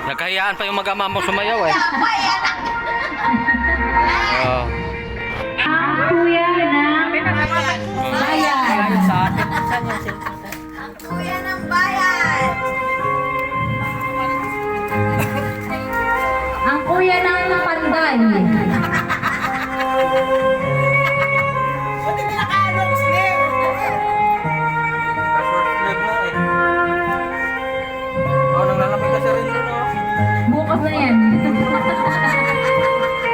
Nakahiyaan pa yung mag-ama mo sumayaw eh. Oh. Kuya ng bayan. Kuya ng bayan. Ang kuya ng panday. Buti nila ka-long sleeve. Short sleeve mo eh. Oh, nanglalamig kasi rin yun oh. Bukas na yan.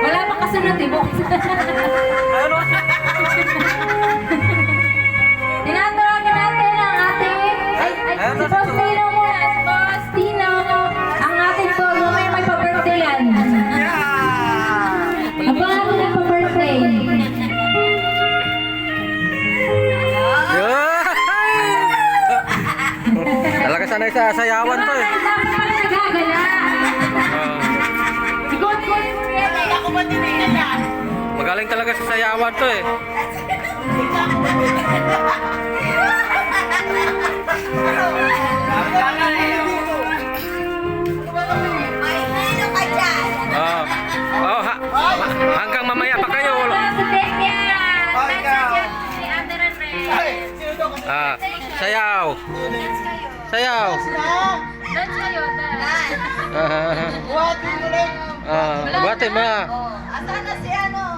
Wala pa kasunod eh. Bukas. Ano? Tinatawagin natin ang ating... Si Boss Tino muna. Si Boss Tino. Ang ating po. May pa-birthday yan. Abangan mo na pa-birthday. Talaga sanay sa sayawan to eh. Nagagala. Ikot ko. Ako ba tinignan yan? Magaling talaga sa sayawan to eh. May hino ka dyan. Oh. Oh, hanggang mamaya pa kayo. Ah, sayaw. Sayaw. Dance kayo, dance. Buhatin mo. Asan na si ano?